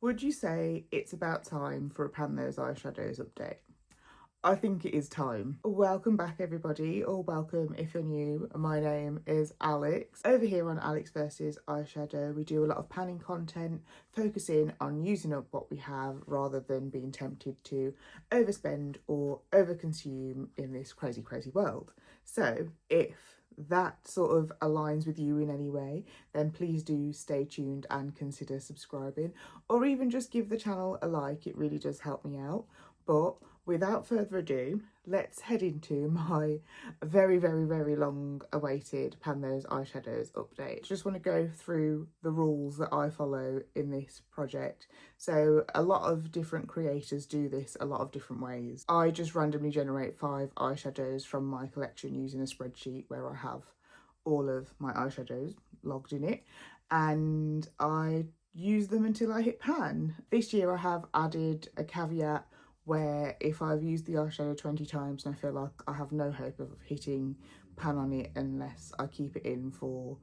Would you say it's about time for a Pan Those Eyeshadows update? I think it is time. Welcome back everybody, or welcome if you're new. My name is Alex. Over here on Alex vs Eyeshadow, we do a lot of panning content, focusing on using up what we have rather than being tempted to overspend or overconsume in this crazy world. So if that sort of aligns with you in any way, then please do stay tuned and consider subscribing, or even just give the channel a like. It really does help me out. But without further ado, let's head into my very long awaited Pan Those Eyeshadows update. Just want to go through the rules that I follow in this project. So a lot of different creators do this a lot of different ways. I just randomly generate 5 eyeshadows from my collection using a spreadsheet where I have all of my eyeshadows logged in it, and I use them until I hit pan. This year I have added a caveat where if I've used the eyeshadow 20 times and I feel like I have no hope of hitting pan on it unless I keep it in for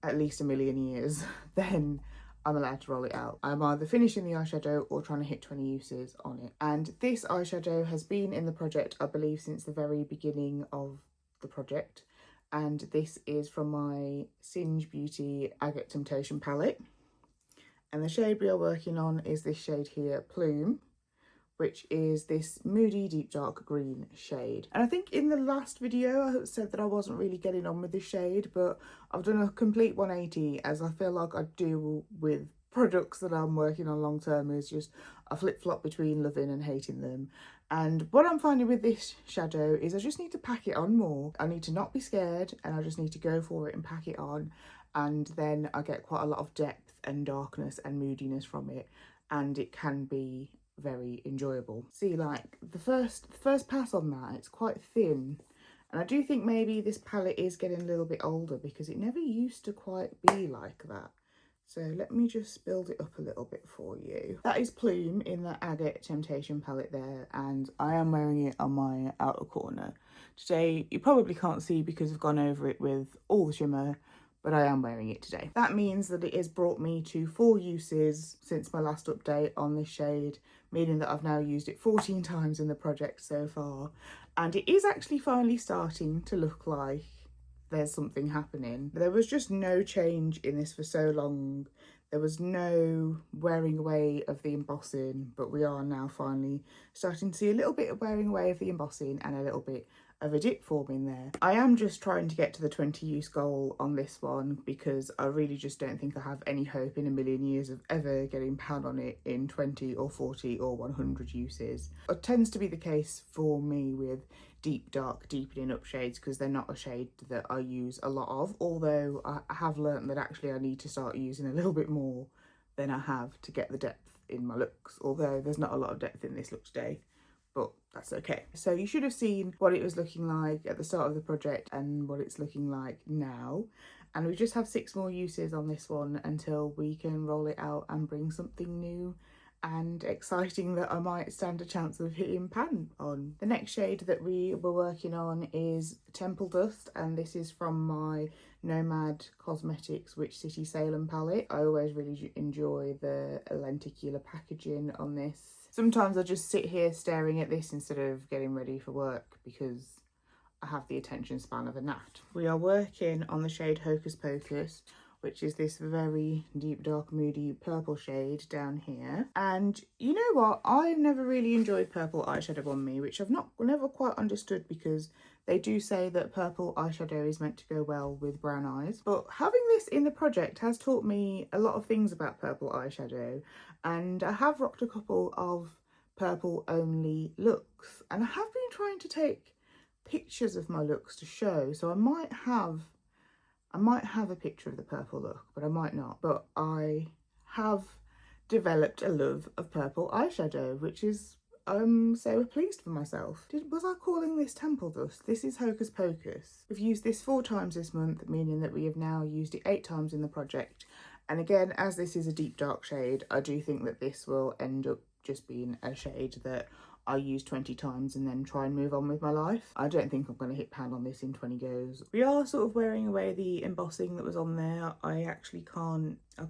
at least a million years, then I'm allowed to roll it out. I'm either finishing the eyeshadow or trying to hit 20 uses on it. And this eyeshadow has been in the project, I believe, since the very beginning of the project. And this is from my Singe Beauty Agate Temptation palette. And the shade we are working on is this shade here, Plume, which is this moody deep dark green shade. And I think in the last video I said that I wasn't really getting on with this shade, but I've done a complete 180, as I feel like I do with products that I'm working on long term, is just a flip-flop between loving and hating them. And what I'm finding with this shadow is I just need to pack it on more. I need to not be scared, and I just need to go for it and pack it on, and then I get quite a lot of depth and darkness and moodiness from it, and it can be very enjoyable. See, like the first pass on that, it's quite thin, and I do think maybe this palette is getting a little bit older because it never used to quite be like that. So let me just build it up a little bit for you. That is Plume in the Agate Temptation palette there, and I am wearing it on my outer corner. Today you probably can't see because I've gone over it with all the shimmer, but I am wearing it today. That means that it has brought me to 4 uses since my last update on this shade, meaning that I've now used it 14 times in the project so far. And it is actually finally starting to look like there's something happening. There was just no change in this for so long. There was no wearing away of the embossing, but we are now finally starting to see a little bit of wearing away of the embossing and a little bit of a dip forming there. I am just trying to get to the 20 use goal on this one because I really just don't think I have any hope in a million years of ever getting pan on it in 20 or 40 or 100 uses. It tends to be the case for me with deep dark deepening up shades because they're not a shade that I use a lot of, although I have learnt that actually I need to start using a little bit more than I have to get the depth in my looks, although there's not a lot of depth in this look today, but that's okay. So you should have seen what it was looking like at the start of the project and what it's looking like now, and we just have 6 more uses on this one until we can roll it out and bring something new and exciting that I might stand a chance of hitting pan on. The next shade that we were working on is Temple Dust, and this is from my Nomad Cosmetics Witch City Salem palette. I always really enjoy the lenticular packaging on this. Sometimes I just sit here staring at this instead of getting ready for work because I have the attention span of a gnat. We are working on the shade Hocus Pocus, which is this very deep dark moody purple shade down here. And you know what, I've never really enjoyed purple eyeshadow on me, which I've never quite understood, because they do say that purple eyeshadow is meant to go well with brown eyes, but having this in the project has taught me a lot of things about purple eyeshadow, and I have rocked a couple of purple only looks, and I have been trying to take pictures of my looks to show, so I might have a picture of the purple look, but I might not. But I have developed a love of purple eyeshadow, which is so pleased for myself. Was I calling this Temple Dust? This is Hocus Pocus. We've used this 4 times this month, meaning that we have now used it 8 times in the project. And again, as this is a deep dark shade, I do think that this will end up just being a shade that I use 20 times and then try and move on with my life. I don't think I'm going to hit pan on this in 20 goes. We are sort of wearing away the embossing that was on there. I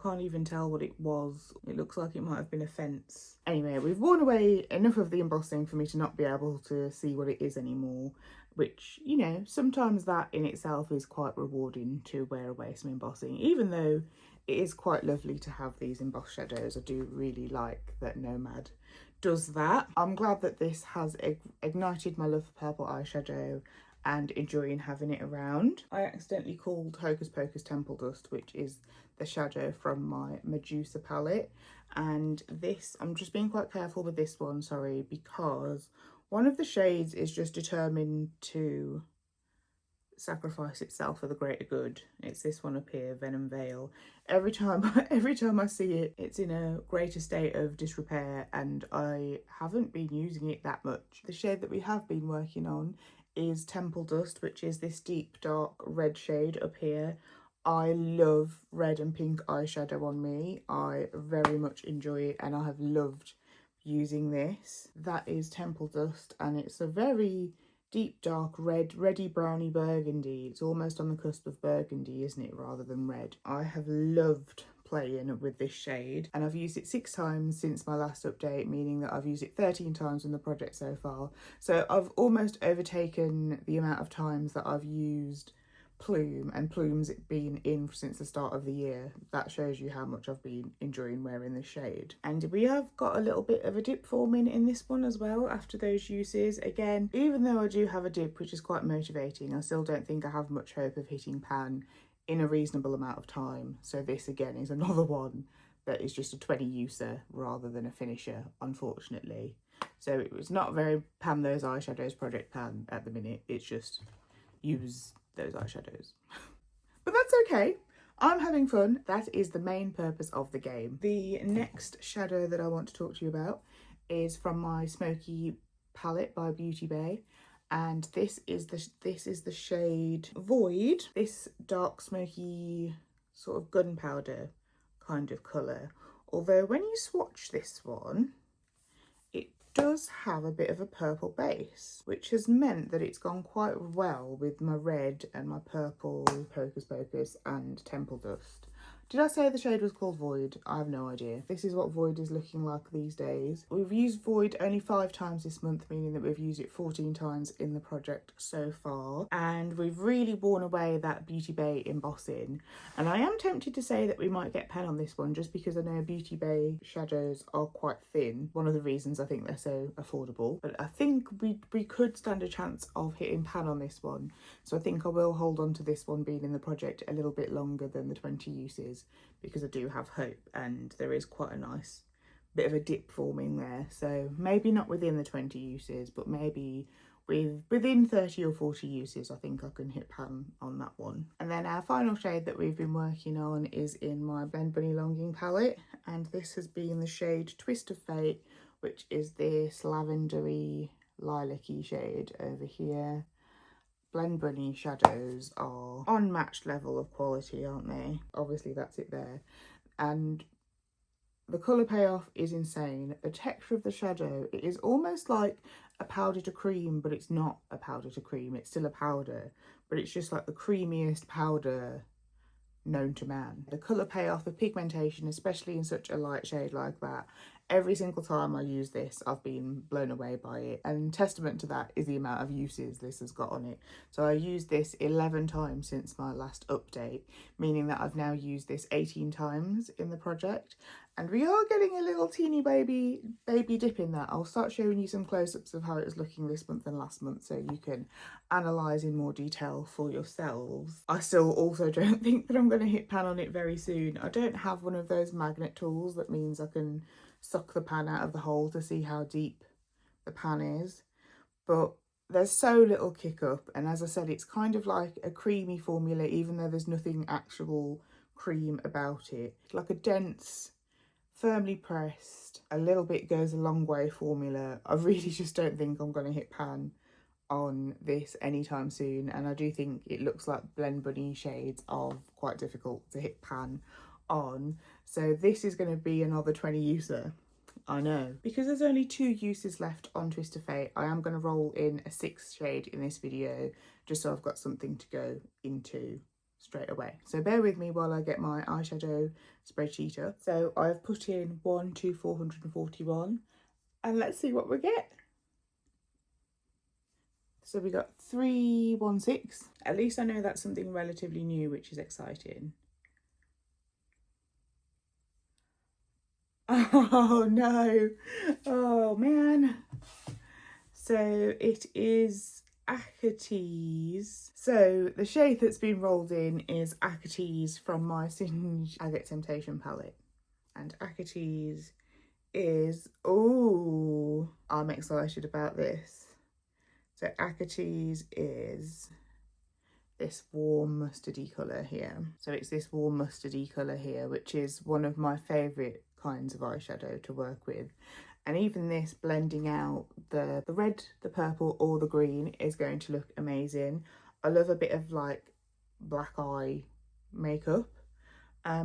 can't even tell what it was. It looks like it might have been a fence. Anyway, we've worn away enough of the embossing for me to not be able to see what it is anymore, which, you know, sometimes that in itself is quite rewarding, to wear away some embossing, even though it is quite lovely to have these embossed shadows. I do really like that Nomad does that. I'm glad that this has ignited my love for purple eyeshadow and enjoying having it around. I accidentally called Hocus Pocus Temple Dust, which is the shadow from my Medusa palette, and this, I'm just being quite careful with this one, sorry, because one of the shades is just determined to sacrifice itself for the greater good. It's this one up here, Venom Veil. Every time I see it, it's in a greater state of disrepair, and I haven't been using it that much. The shade that we have been working on is Temple Dust, which is this deep dark red shade up here. I love red and pink eyeshadow on me. I very much enjoy it, and I have loved using this. That is Temple Dust, and it's a very deep dark red, reddy browny burgundy. It's almost on the cusp of burgundy, isn't it, rather than red. I have loved playing with this shade, and I've used it 6 times since my last update, meaning that I've used it 13 times in the project so far. So I've almost overtaken the amount of times that I've used Plume, and Plume's been in since the start of the year. That shows you how much I've been enjoying wearing this shade. And we have got a little bit of a dip forming in this one as well after those uses. Again, even though I do have a dip, which is quite motivating, I still don't think I have much hope of hitting pan in a reasonable amount of time. So this again is another one that is just a 20 user rather than a finisher, unfortunately. So it was not very pan those eyeshadows project pan at the minute. It's just use those eyeshadows. But that's okay. I'm having fun. That is the main purpose of the game. The next shadow that I want to talk to you about is from my Smoky palette by Beauty Bay, and this is the shade Void. This dark smoky sort of gunpowder kind of colour. Although when you swatch this one, it does have a bit of a purple base, which has meant that it's gone quite well with my red and my purple Hocus Pocus and Temple Dust. Did I say the shade was called Void? I have no idea. This is what Void is looking like these days. We've used Void only 5 times this month, meaning that we've used it 14 times in the project so far. And we've really worn away that Beauty Bay embossing. And I am tempted to say that we might get pen on this one, just because I know Beauty Bay shadows are quite thin. One of the reasons I think they're so affordable. But I think we could stand a chance of hitting pan on this one. So I think I will hold on to this one being in the project a little bit longer than the 20 uses, because I do have hope, and there is quite a nice bit of a dip forming there. So maybe not within the 20 uses, but maybe within 30 or 40 uses, I think I can hit pan on that one. And then our final shade that we've been working on is in my Blend Bunny Longing palette, and this has been the shade Twist of Fate, which is this lavendery lilac-y shade over here. Blend Bunny shadows are unmatched level of quality, aren't they? Obviously that's it there. And the colour payoff is insane. The texture of the shadow, it is almost like a powder to cream, but it's not a powder to cream. It's still a powder, but it's just like the creamiest powder known to man. The colour payoff, the pigmentation, especially in such a light shade like that, every single time I use this, I've been blown away by it. And testament to that is the amount of uses this has got on it. So I used this 11 times since my last update, meaning that I've now used this 18 times in the project. And we are getting a little teeny baby dip in that. I'll start showing you some close-ups of how it was looking this month and last month, so you can analyse in more detail for yourselves. I still also don't think that I'm going to hit pan on it very soon. I don't have one of those magnet tools that means I can suck the pan out of the hole to see how deep the pan is, but there's so little kick up, and as I said, it's kind of like a creamy formula, even though there's nothing actual cream about it. It's like a dense, firmly pressed, a little bit goes a long way formula. I really just don't think I'm going to hit pan on this anytime soon, and I do think it looks like Blend Bunny shades are quite difficult to hit pan on. So this is going to be another 20 user. I know. Because there's only 2 uses left on Twist of Fate, I am going to roll in a 6th shade in this video, just so I've got something to go into straight away. So bear with me while I get my eyeshadow spreadsheet up. So I've put in 1 to 441, and let's see what we get. So we got 316. At least I know that's something relatively new, which is exciting. Oh no, oh man. So it is Acates. So the shade that's been rolled in is Acates from my Singe Agate Temptation palette. And Acates is, oh, I'm excited about this. So Acates is this warm mustardy colour here. So it's this warm mustardy colour here, which is one of my favourite kinds of eyeshadow to work with. And even this blending out the red, the purple or the green is going to look amazing. I love a bit of like black eye makeup.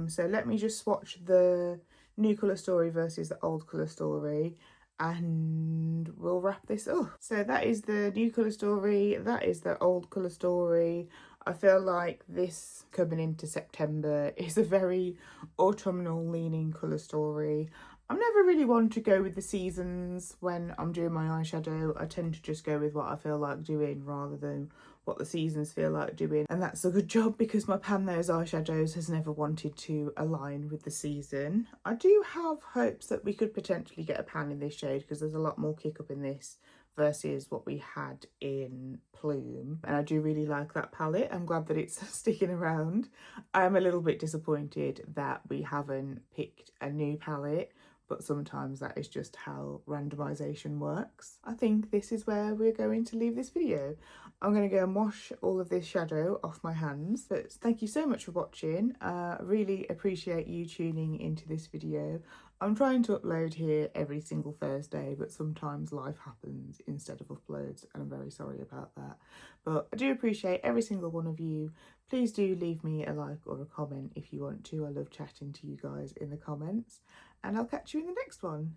So let me just swatch the new colour story versus the old colour story, and we'll wrap this up. So that is the new colour story, that is the old colour story. I feel like this coming into September is a very autumnal leaning colour story. I'm never really one to go with the seasons when I'm doing my eyeshadow. I tend to just go with what I feel like doing rather than what the seasons feel like doing, and that's a good job because my Pan Those Eyeshadows has never wanted to align with the season. I do have hopes that we could potentially get a pan in this shade because there's a lot more kick up in this versus what we had in Plume, and I do really like that palette. I'm glad that it's sticking around. I'm a little bit disappointed that we haven't picked a new palette, but sometimes that is just how randomization works. I think this is where we're going to leave this video. I'm going to go and wash all of this shadow off my hands, but thank you so much for watching. Really appreciate you tuning into this video. I'm trying to upload here every single Thursday, but sometimes life happens instead of uploads, and I'm very sorry about that. But I do appreciate every single one of you. Please do leave me a like or a comment if you want to. I love chatting to you guys in the comments, and I'll catch you in the next one.